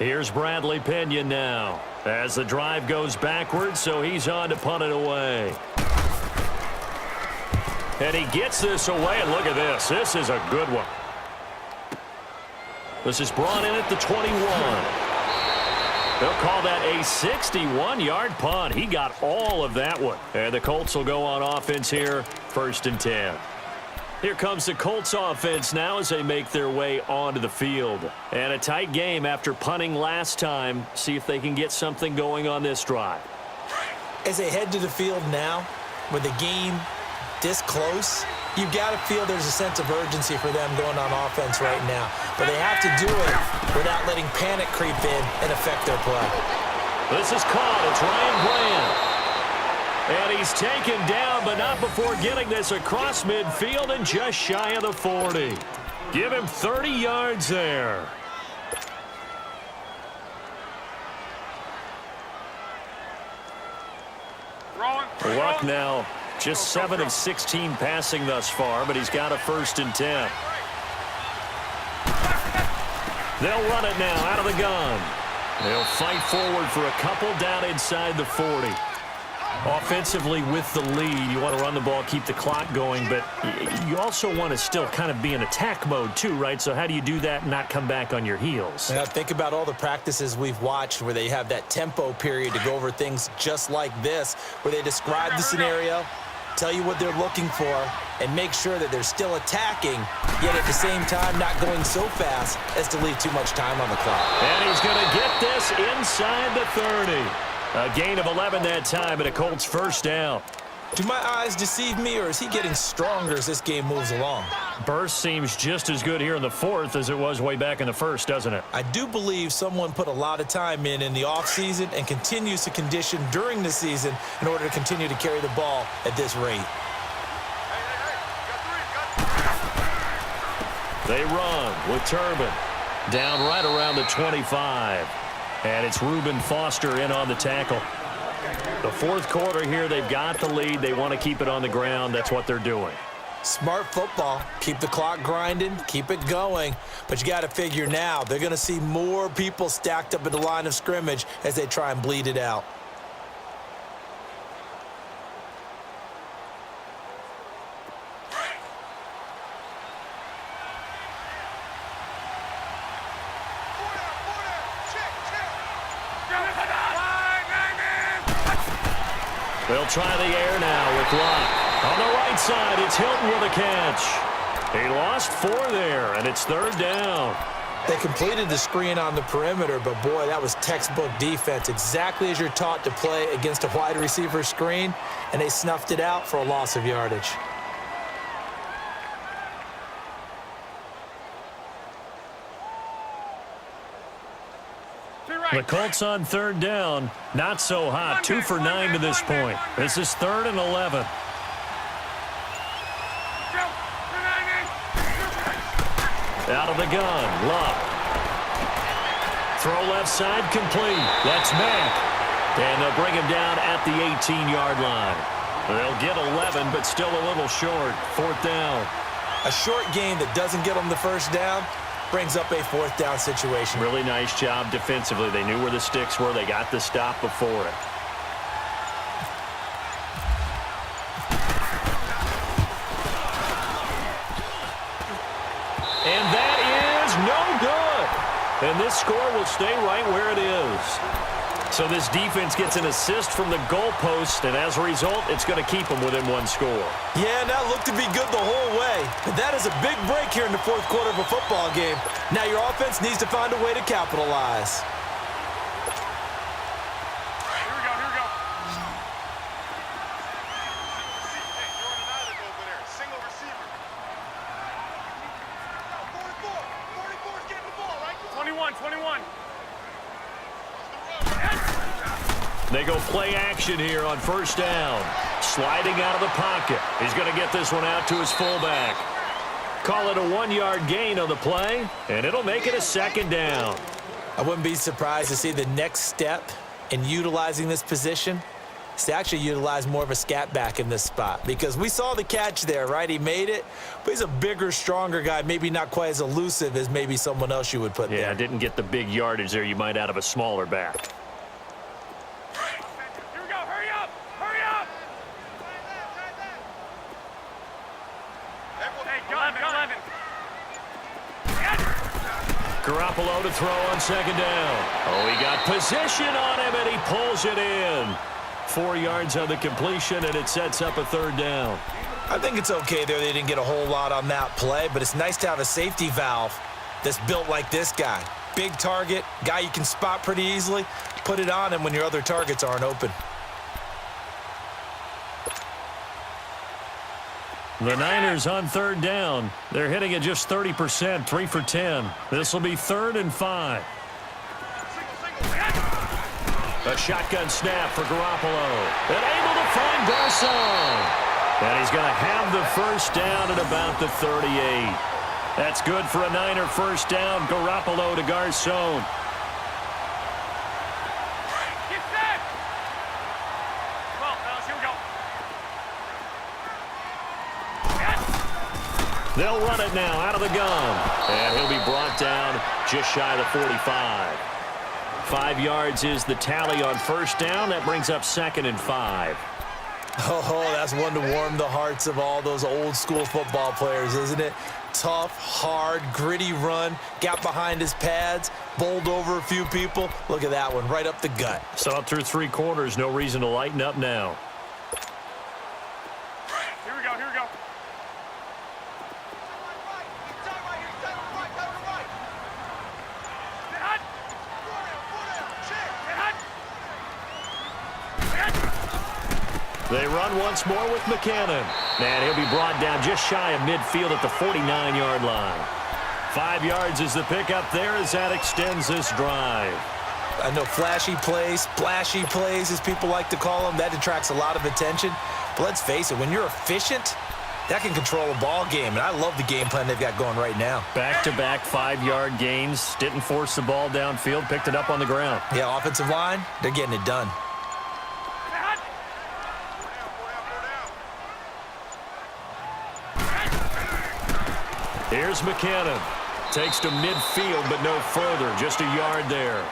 Here's Bradley Pinion now as the drive goes backwards, so he's on to punt it away. And he gets this away, and look at this. This is a good one. This is brought in at the 21. They'll call that a 61-yard punt. He got all of that one. And the Colts will go on offense here, 1st and 10. Here comes the Colts offense now as they make their way onto the field. And a tight game after punting last time. See if they can get something going on this drive. As they head to the field now, with the game this close, you've got to feel there's a sense of urgency for them going on offense right now. But they have to do it without letting panic creep in and affect their play. This is caught. It's Ryan Bland. And he's taken down, but not before getting this across midfield and just shy of the 40. Give him 30 yards there. Luck now, just 7 of 16 passing thus far, but he's got a 1st and 10. They'll run it now out of the gun. They'll fight forward for a couple down inside the 40. Offensively with the lead, you want to run the ball, keep the clock going, but you also want to still kind of be in attack mode too, right? So how do you do that and not come back on your heels? Now think about all the practices we've watched where they have that tempo period to go over things just like this, where they describe the scenario, tell you what they're looking for, and make sure that they're still attacking, yet at the same time not going so fast as to leave too much time on the clock. And he's going to get this inside the 30. A gain of 11 that time, and a Colts 1st down. Do my eyes deceive me, or is he getting stronger as this game moves along? Burst seems just as good here in the 4th as it was way back in the 1st, doesn't it? I do believe someone put a lot of time in the offseason and continues to condition during the season in order to continue to carry the ball at this rate. They run with Turbin. Down right around the 25. And it's Reuben Foster in on the tackle. The 4th quarter here, they've got the lead. They want to keep it on the ground. That's what they're doing. Smart football. Keep the clock grinding. Keep it going. But you got to figure now they're going to see more people stacked up at the line of scrimmage as they try and bleed it out. They'll try the air now with Luck. On the right side, it's Hilton with a catch. He lost 4 there, and it's 3rd down. They completed the screen on the perimeter, but boy, that was textbook defense. Exactly as you're taught to play against a wide receiver screen, and they snuffed it out for a loss of yardage. The Colts on 3rd down. Not so hot. 2 for 9 to this point. This is 3rd and 11. Out of the gun. Luck. Throw left side complete. That's Mack. And they'll bring him down at the 18-yard line. They'll get 11, but still a little short. 4th down. A short game that doesn't get them the 1st down brings up a 4th down situation. Really nice job defensively. They knew where the sticks were. They got the stop before it. And that is no good. And this score will stay right where it is. So this defense gets an assist from the goalpost, and as a result, it's going to keep them within 1 score. Yeah, that looked to be good the whole way. But that is a big break here in the 4th quarter of a football game. Now your offense needs to find a way to capitalize. Here we go. Single receiver. 44 is getting the ball, right? 21. They go play action here on 1st down. Sliding out of the pocket. He's going to get this one out to his fullback. Call it a 1-yard gain on the play, and it'll make it a 2nd down. I wouldn't be surprised to see the next step in utilizing this position is to actually utilize more of a scat back in this spot, because we saw the catch there, right? He made it, but he's a bigger, stronger guy, maybe not quite as elusive as maybe someone else you would put there. Yeah, didn't get the big yardage there you might out of a smaller back. Here we go. Hurry up. Hurry up. Hey, 11. Garoppolo to throw on second down. Oh, he got position on him, and he pulls it in. 4 yards on the completion, and it sets up a third down. I think it's okay there. They didn't get a whole lot on that play, but it's nice to have a safety valve that's built like this guy. Big target, guy you can spot pretty easily. Put it on him when your other targets aren't open. The Niners on third down. They're hitting at just 30%, 3 for 10. This will be 3rd and 5. A shotgun snap for Garoppolo. And able to find Garcon. And he's going to have the first down at about the 38. That's good for a Niner first down. Garoppolo to Garcon. Get set. Well, fellas, here we go. They'll run it now out of the gun. And he'll be brought down just shy of the 45. 5 yards is the tally on first down. That brings up 2nd and 5. Oh, that's one to warm the hearts of all those old school football players, isn't it? Tough, hard, gritty run. Got behind his pads, bowled over a few people. Look at that one, right up the gut. Saw it through 3 quarters. No reason to lighten up now. Here we go. Here we go. They run once more with McKinnon. And he'll be brought down just shy of midfield at the 49-yard line. 5 yards is the pickup there as that extends this drive. I know flashy plays, splashy plays, as people like to call them, that attracts a lot of attention. But let's face it, when you're efficient, that can control a ball game. And I love the game plan they've got going right now. Back-to-back 5-yard gains. Didn't force the ball downfield. Picked it up on the ground. Yeah, offensive line, they're getting it done. Here's McKinnon. Takes to midfield, but no further. Just a yard there.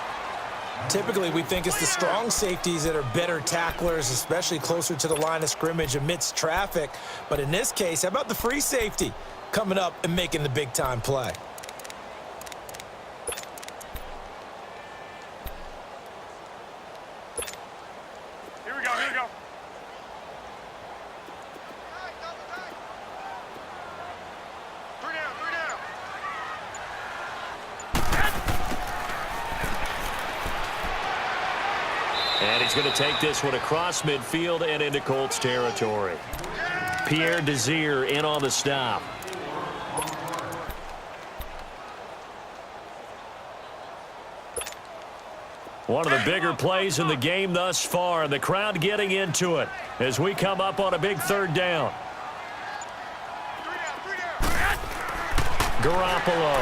Typically, we think it's the strong safeties that are better tacklers, especially closer to the line of scrimmage amidst traffic. But in this case, how about the free safety coming up and making the big-time play? Here we go. Here we go. Three down. And he's going to take this one across midfield and into Colts territory. Pierre Desir in on the stop. One of the bigger plays in the game thus far. The crowd getting into it as we come up on a big third down. Garoppolo.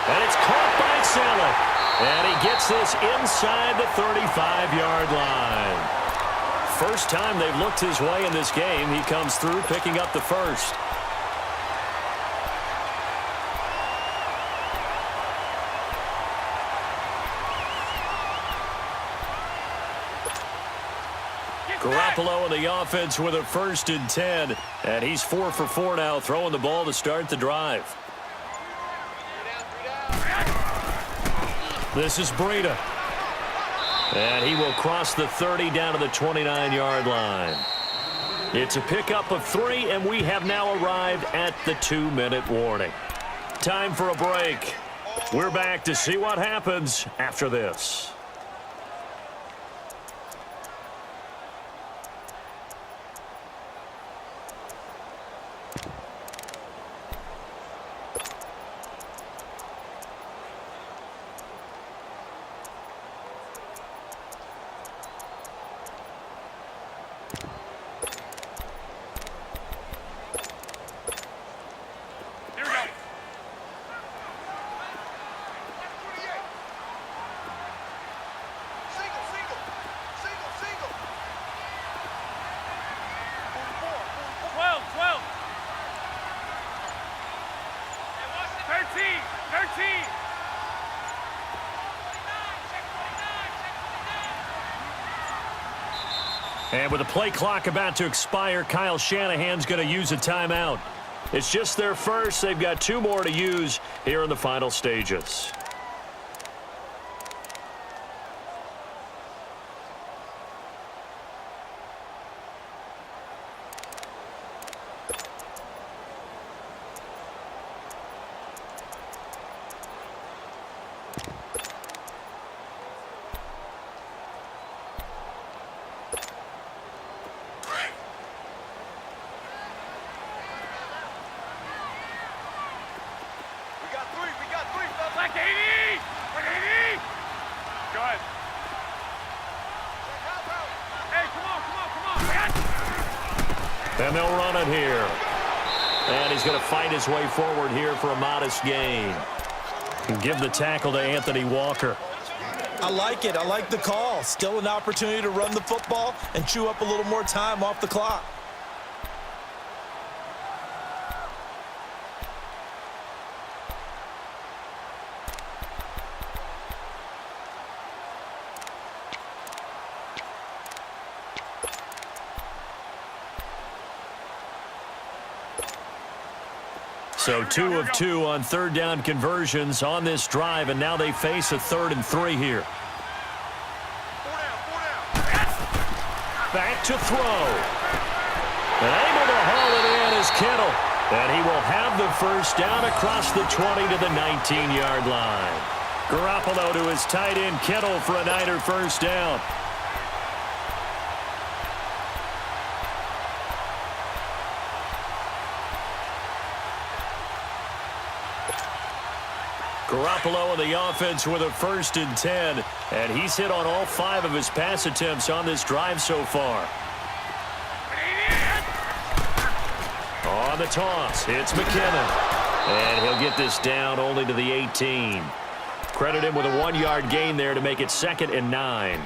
And it's caught by Saleh. And he gets this inside the 35-yard line. First time they've looked his way in this game. He comes through picking up the first. Garoppolo in the offense with a 1st and 10. And he's 4 for 4 now, throwing the ball to start the drive. This is Breida. And he will cross the 30 down to the 29-yard line. It's a pickup of 3, and we have now arrived at the 2-minute warning. Time for a break. We're back to see what happens after this. And with the play clock about to expire, Kyle Shanahan's going to use a timeout. It's just their first. They've got 2 more to use here in the final stages. Like 80! Like 80! Go ahead. Hey, come on. And they'll run it here. And he's going to fight his way forward here for a modest gain. And give the tackle to Anthony Walker. I like it. I like the call. Still an opportunity to run the football and chew up a little more time off the clock. So 2 of 2 on third down conversions on this drive, and now they face a 3rd and 3 here. Back to throw. And able to haul it in is Kittle. And he will have the first down across the 20 to the 19-yard line. Garoppolo to his tight end Kittle for a Niner first down. Garoppolo in the offense with a 1st and 10. And he's hit on all 5 of his pass attempts on this drive so far. On the toss, it's McKinnon. And he'll get this down only to the 18. Credit him with a 1-yard gain there to make it 2nd and 9.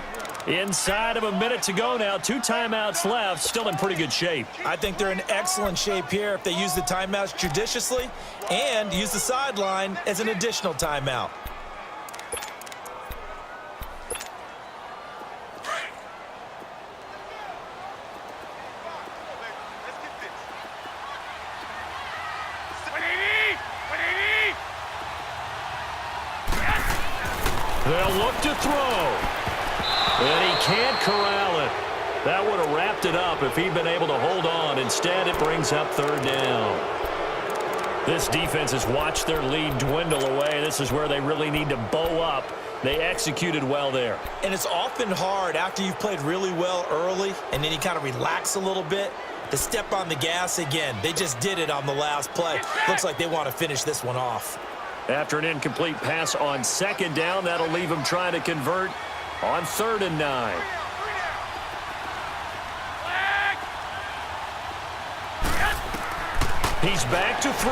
Inside of a minute to go now. 2 timeouts left. Still in pretty good shape. I think they're in excellent shape here if they use the timeouts judiciously and use the sideline as an additional timeout. They'll look to throw. And he can't corral it. That would have wrapped it up if he'd been able to hold on. Instead, it brings up 3rd down. This defense has watched their lead dwindle away. This is where they really need to bow up. They executed well there. And it's often hard after you've played really well early and then you kind of relax a little bit to step on the gas again. They just did it on the last play. Looks like they want to finish this one off. After an incomplete pass on 2nd down, that'll leave him trying to convert on 3rd and 9. He's back to throw.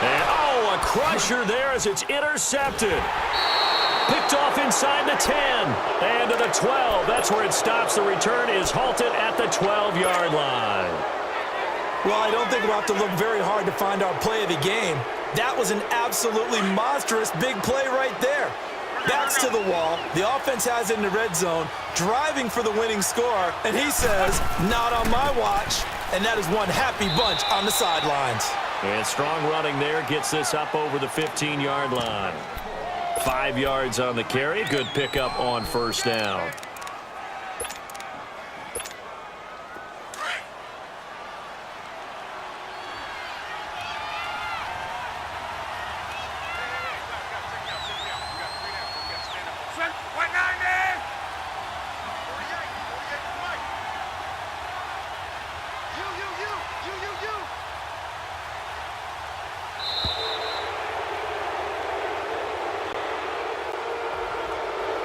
And, oh, a crusher there as it's intercepted. Picked off inside the 10 and to the 12. That's where it stops. The return is halted at the 12-yard line. Well, I don't think we'll have to look very hard to find our play of the game. That was an absolutely monstrous big play right there. Backs to the wall. The offense has it in the red zone, driving for the winning score, and he says, not on my watch. And that is one happy bunch on the sidelines. And strong running there gets this up over the 15-yard line. 5 yards on the carry. Good pickup on 1st down.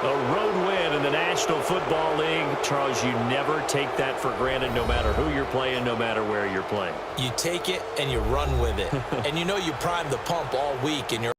A road win in the National Football League. Charles, you never take that for granted no matter who you're playing, no matter where you're playing. You take it and you run with it. And you know you prime the pump all week and you're